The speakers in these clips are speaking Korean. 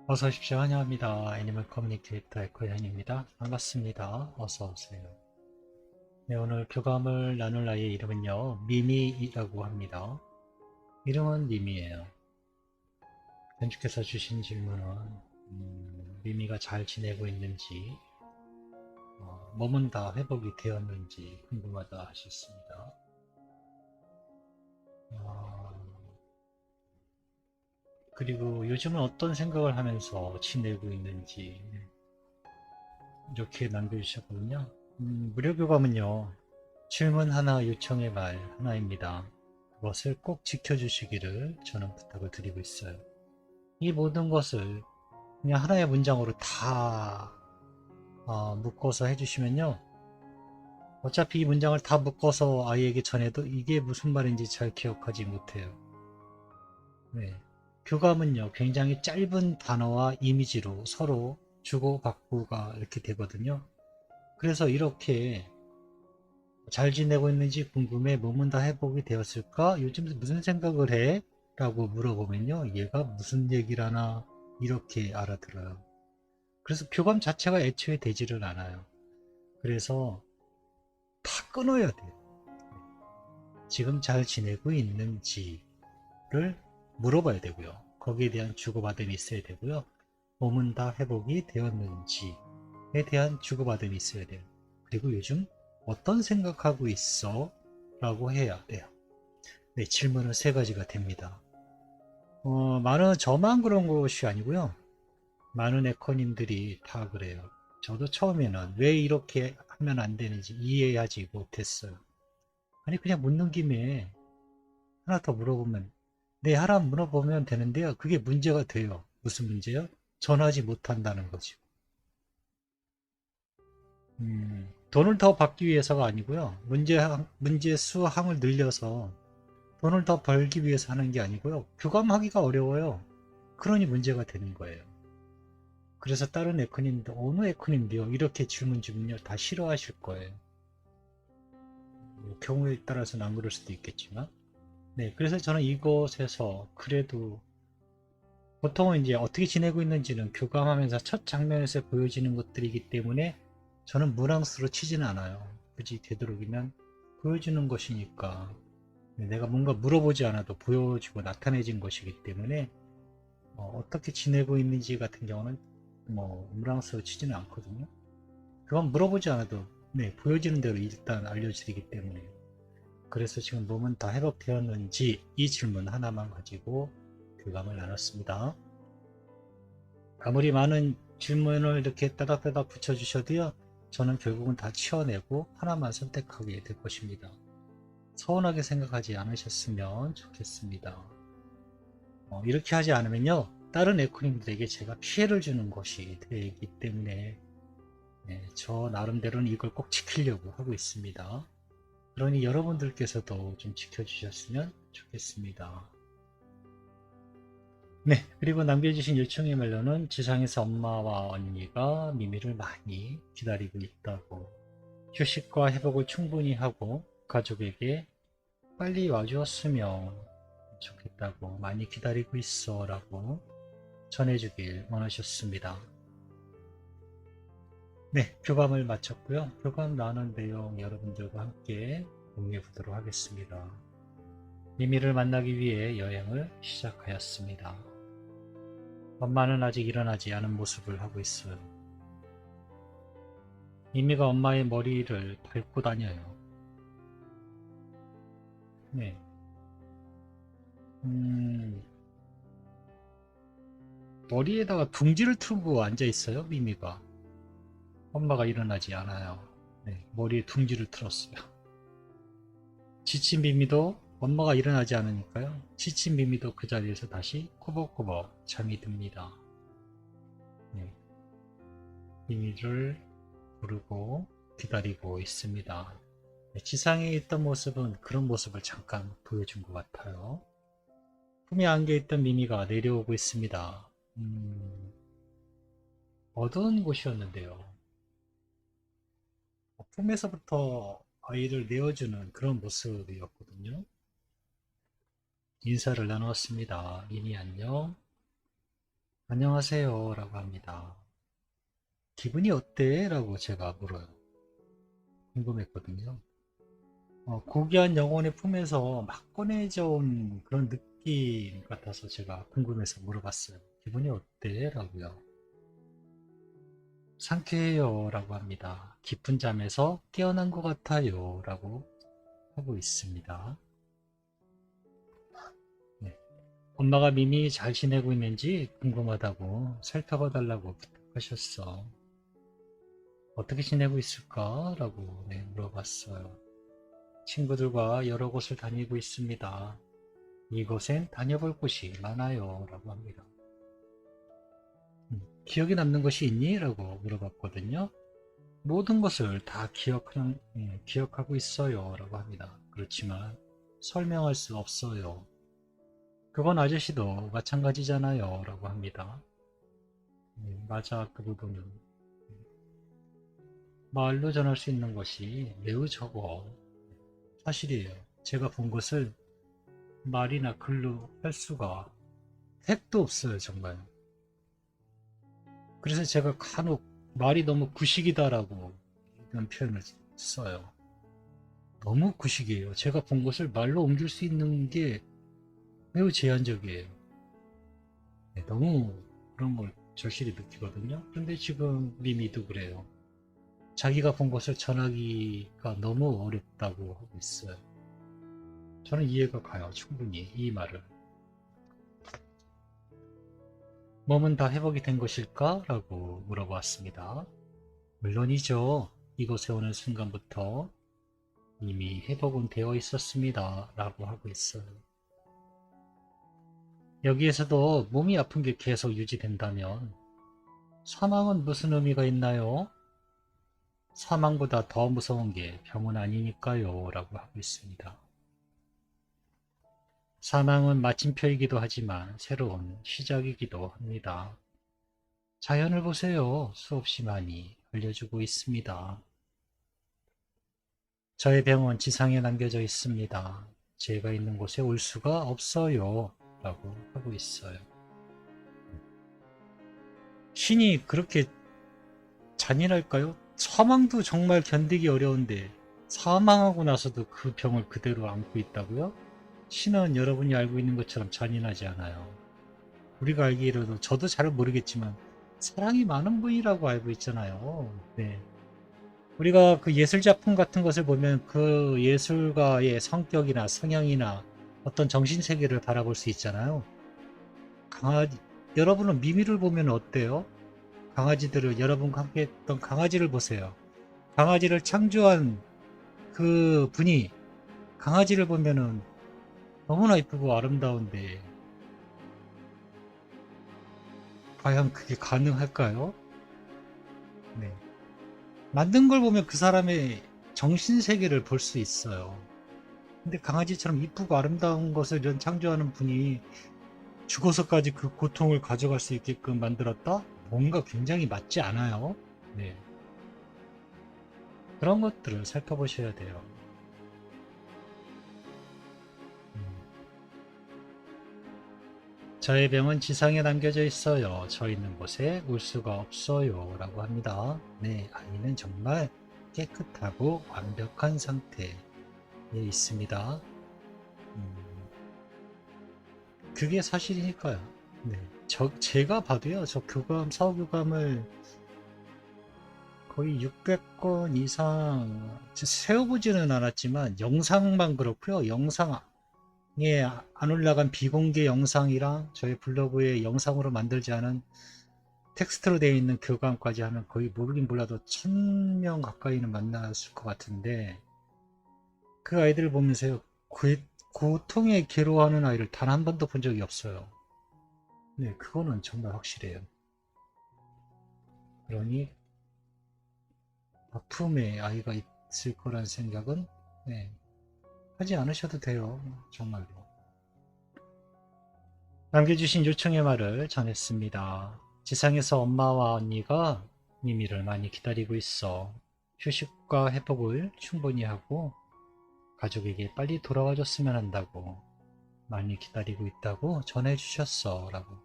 어서 오십시오. 환영합니다. 애니멀 커뮤니케이터 에코현입니다. 반갑습니다. 어서 오세요. 네, 오늘 교감을 나눌 아이의 이름은요, 미미이라고 합니다. 이름은 미미예요. 견주께서 주신 질문은 미미가 잘 지내고 있는지, 몸은 다 회복이 되었는지 궁금하다 하셨습니다. 어, 그리고 요즘은 어떤 생각을 하면서 지내고 있는지 이렇게 남겨주셨거든요. 무료교감은요, 질문 하나, 요청의 말 하나입니다. 그것을 꼭 지켜주시기를 저는 부탁을 드리고 있어요. 이 모든 것을 그냥 하나의 문장으로 다 묶어서 해주시면요. 어차피 이 문장을 다 묶어서 아이에게 전해도 이게 무슨 말인지 잘 기억하지 못해요. 네. 교감은요, 굉장히 짧은 단어와 이미지로 서로 주고받고가 이렇게 되거든요. 그래서 이렇게 잘 지내고 있는지 궁금해. 몸은 다 회복이 되었을까? 요즘 무슨 생각을 해? 라고 물어보면요. 얘가 무슨 얘기를 하나 이렇게 알아들어요. 그래서 교감 자체가 애초에 되지를 않아요. 그래서 다 끊어야 돼요. 지금 잘 지내고 있는지를 물어봐야 되고요. 거기에 대한 주고받음이 있어야 되고요. 몸은 다 회복이 되었는지에 대한 주고받음이 있어야 돼요. 그리고 요즘 어떤 생각하고 있어? 라고 해야 돼요. 네, 질문은 세 가지가 됩니다. 많은 저만 그런 것이 아니고요. 많은 에코님들이 다 그래요. 저도 처음에는 왜 이렇게 하면 안 되는지 이해하지 못했어요. 아니, 그냥 묻는 김에 하나 더 물어보면, 네, 하나 물어보면 되는데요. 그게 문제가 돼요. 무슨 문제요? 전하지 못한다는 거죠. 돈을 더 받기 위해서가 아니고요. 문제 수항을 늘려서 돈을 더 벌기 위해서 하는 게 아니고요. 교감하기가 어려워요. 그러니 문제가 되는 거예요. 그래서 다른 에코님도 어느 에코님도요 이렇게 질문 주면요 다 싫어하실 거예요. 뭐 경우에 따라서는 안 그럴 수도 있겠지만 네, 그래서 저는 이곳에서 그래도 보통은 이제 어떻게 지내고 있는지는 교감하면서 첫 장면에서 보여지는 것들이기 때문에 저는 문항수로 치지는 않아요. 굳이 되도록이면 보여주는 것이니까 네, 내가 뭔가 물어보지 않아도 보여지고 나타내진 것이기 때문에 어떻게 지내고 있는지 같은 경우는 뭐 문항수로 치지는 않거든요. 그건 물어보지 않아도 네, 보여지는 대로 일단 알려드리기 때문에 그래서 지금 몸은 다 회복되었는지 이 질문 하나만 가지고 교감을 나눴습니다. 아무리 많은 질문을 이렇게 따닥따닥 붙여주셔도요 저는 결국은 다 치워내고 하나만 선택하게 될 것입니다. 서운하게 생각하지 않으셨으면 좋겠습니다. 이렇게 하지 않으면요 다른 에코님들에게 제가 피해를 주는 것이 되기 때문에 네, 저 나름대로는 이걸 꼭 지키려고 하고 있습니다. 그러니 여러분들께서도 좀 지켜주셨으면 좋겠습니다. 네, 그리고 남겨주신 요청의 말로는 지상에서 엄마와 언니가 미미를 많이 기다리고 있다고 휴식과 회복을 충분히 하고 가족에게 빨리 와주었으면 좋겠다고 많이 기다리고 있어 라고 전해주길 원하셨습니다. 네, 교감을 마쳤고요. 교감 나눈 내용 여러분들과 함께 공유해 보도록 하겠습니다. 미미를 만나기 위해 여행을 시작하였습니다. 엄마는 아직 일어나지 않은 모습을 하고 있어요. 미미가 엄마의 머리를 밟고 다녀요. 네. 음, 머리에다가 둥지를 틀고 앉아 있어요, 미미가. 엄마가 일어나지 않아요. 네, 머리에 둥지를 틀었어요. 지친 미미도 엄마가 일어나지 않으니까요. 지친 미미도 그 자리에서 다시 꾸벅꾸벅 잠이 듭니다. 네, 미미를 부르고 기다리고 있습니다. 네, 지상에 있던 모습은 그런 모습을 잠깐 보여준 것 같아요. 품에 안겨있던 미미가 내려오고 있습니다. 어두운 곳이었는데요. 품에서부터 아이를 내어주는 그런 모습이었거든요. 인사를 나누었습니다. 미미 안녕. 안녕하세요 라고 합니다. 기분이 어때? 라고 제가 물어요. 궁금했거든요. 고귀한 영혼의 품에서 막 꺼내져 온 그런 느낌 같아서 제가 궁금해서 물어봤어요. 기분이 어때? 라고요. 상쾌해요 라고 합니다. 깊은 잠에서 깨어난 것 같아요 라고 하고 있습니다. 네. 엄마가 미미 잘 지내고 있는지 궁금하다고 살펴봐 달라고 부탁하셨어. 어떻게 지내고 있을까? 라고 물어봤어요. 친구들과 여러 곳을 다니고 있습니다. 이곳엔 다녀볼 곳이 많아요 라고 합니다. 기억에 남는 것이 있니? 라고 물어봤거든요. 모든 것을 다 기억하고 있어요 라고 합니다. 그렇지만 설명할 수 없어요. 그건 아저씨도 마찬가지잖아요 라고 합니다. 맞아, 그 부분은 말로 전할 수 있는 것이 매우 적어. 사실이에요. 제가 본 것을 말이나 글로 할 수가 택도 없어요 정말. 그래서 제가 간혹 말이 너무 구식이다라고 이런 표현을 써요. 너무 구식이에요. 제가 본 것을 말로 옮길 수 있는 게 매우 제한적이에요. 너무 그런 걸 절실히 느끼거든요. 근데 지금 미미도 그래요. 자기가 본 것을 전하기가 너무 어렵다고 하고 있어요. 저는 이해가 가요. 충분히 이 말을. 몸은 다 회복이 된 것일까? 라고 물어봤습니다. 물론이죠. 이곳에 오는 순간부터 이미 회복은 되어 있었습니다. 라고 하고 있어요. 여기에서도 몸이 아픈 게 계속 유지된다면 사망은 무슨 의미가 있나요? 사망보다 더 무서운 게 병은 아니니까요. 라고 하고 있습니다. 사망은 마침표이기도 하지만 새로운 시작이기도 합니다. 자연을 보세요. 수없이 많이 알려주고 있습니다. 저의 병은 지상에 남겨져 있습니다. 제가 있는 곳에 올 수가 없어요. 라고 하고 있어요. 신이 그렇게 잔인할까요? 사망도 정말 견디기 어려운데 사망하고 나서도 그 병을 그대로 안고 있다고요? 신은 여러분이 알고 있는 것처럼 잔인하지 않아요. 우리가 알기로도 저도 잘 모르겠지만 사랑이 많은 분이라고 알고 있잖아요. 네. 우리가 그 예술 작품 같은 것을 보면 그 예술가의 성격이나 성향이나 어떤 정신세계를 바라볼 수 있잖아요. 강아지, 여러분은 미미를 보면 어때요? 강아지들을, 여러분과 함께 했던 강아지를 보세요. 강아지를 창조한 그 분이 강아지를 보면은 너무나 이쁘고 아름다운데, 과연 그게 가능할까요? 네. 만든 걸 보면 그 사람의 정신세계를 볼 수 있어요. 근데 강아지처럼 이쁘고 아름다운 것을 이런 창조하는 분이 죽어서까지 그 고통을 가져갈 수 있게끔 만들었다? 뭔가 굉장히 맞지 않아요? 네. 그런 것들을 살펴보셔야 돼요. 음. 저의 병은 지상에 남겨져 있어요. 저 있는 곳에 올 수가 없어요. 라고 합니다. 네, 아이는 정말 깨끗하고 완벽한 상태에 있습니다. 그게 사실이니까요. 네. 제가 봐도요, 저 교감, 사후교감을 거의 600건 이상 세워보지는 않았지만, 영상만 그렇고요. 영상에 안 올라간 비공개 영상이랑 저희 블로그에 영상으로 만들지 않은 텍스트로 되어 있는 교감까지 하면 거의 모르긴 몰라도 1000명 가까이는 만났을 것 같은데, 그 아이들을 보면서요, 고통에 괴로워하는 아이를 단 한 번도 본 적이 없어요. 네, 그거는 정말 확실해요. 그러니 아픔의 아이가 있을 거란 생각은 하지 않으셔도 돼요. 정말로. 남겨주신 요청의 말을 전했습니다. 지상에서 엄마와 언니가 미미를 많이 기다리고 있어. 휴식과 회복을 충분히 하고 가족에게 빨리 돌아와줬으면 한다고 많이 기다리고 있다고 전해주셨어. 라고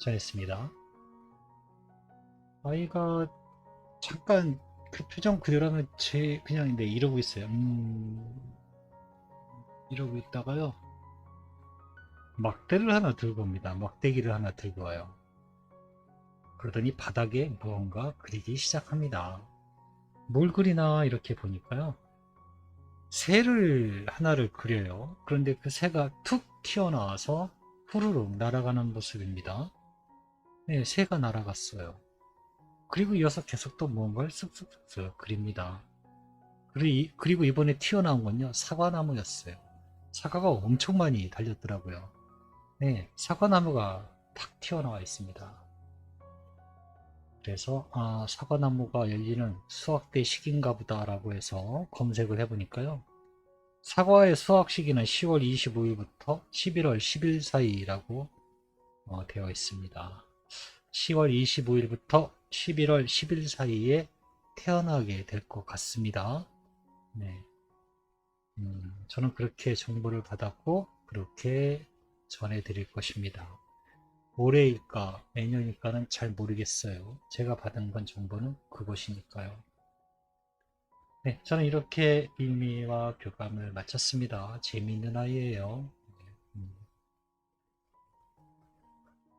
전했습니다. 아이가 잠깐 그 표정 그대로라면 그냥 네, 이러고 있어요. 이러고 있다가요. 막대를 하나 들고 옵니다. 막대기를 하나 들고 와요. 그러더니 바닥에 무언가 그리기 시작합니다. 뭘 그리나 이렇게 보니까요. 새를 하나를 그려요. 그런데 그 새가 툭 튀어나와서 후루룩 날아가는 모습입니다. 네, 새가 날아갔어요. 그리고 이어서 계속 또 무언가를 쓱쓱쓱 그립니다. 그리고 이번에 튀어나온 건요, 사과나무였어요. 사과가 엄청 많이 달렸더라고요. 네, 사과나무가 탁 튀어나와 있습니다. 그래서 사과나무가 열리는 수확대 시기인가 보다라고 해서 검색을 해보니까요. 사과의 수확 시기는 10월 25일부터 11월 10일 사이라고 되어 있습니다. 10월 25일부터 11월 10일 사이에 태어나게 될 것 같습니다. 네. 저는 그렇게 정보를 받았고 그렇게 전해드릴 것입니다. 올해일까 내년일까는 잘 모르겠어요. 제가 받은 건 정보는 그것이니까요. 네, 저는 이렇게 빌미와 교감을 마쳤습니다. 재미있는 아이예요. 음.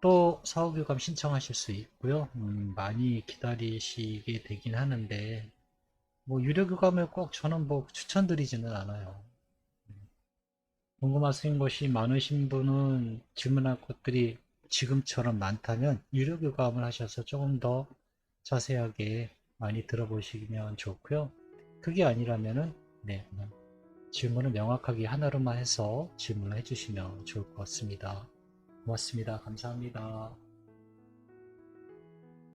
또 사후교감 신청하실 수 있고요. 많이 기다리시게 되긴 하는데 뭐 유료교감을 꼭 저는 뭐 추천드리지는 않아요. 궁금하신 것이 많으신 분은 질문할 것들이 지금처럼 많다면 유료교감을 하셔서 조금 더 자세하게 많이 들어보시면 좋고요. 그게 아니라면은 네, 질문을 명확하게 하나로만 해서 질문을 해주시면 좋을 것 같습니다. 고맙습니다. 감사합니다.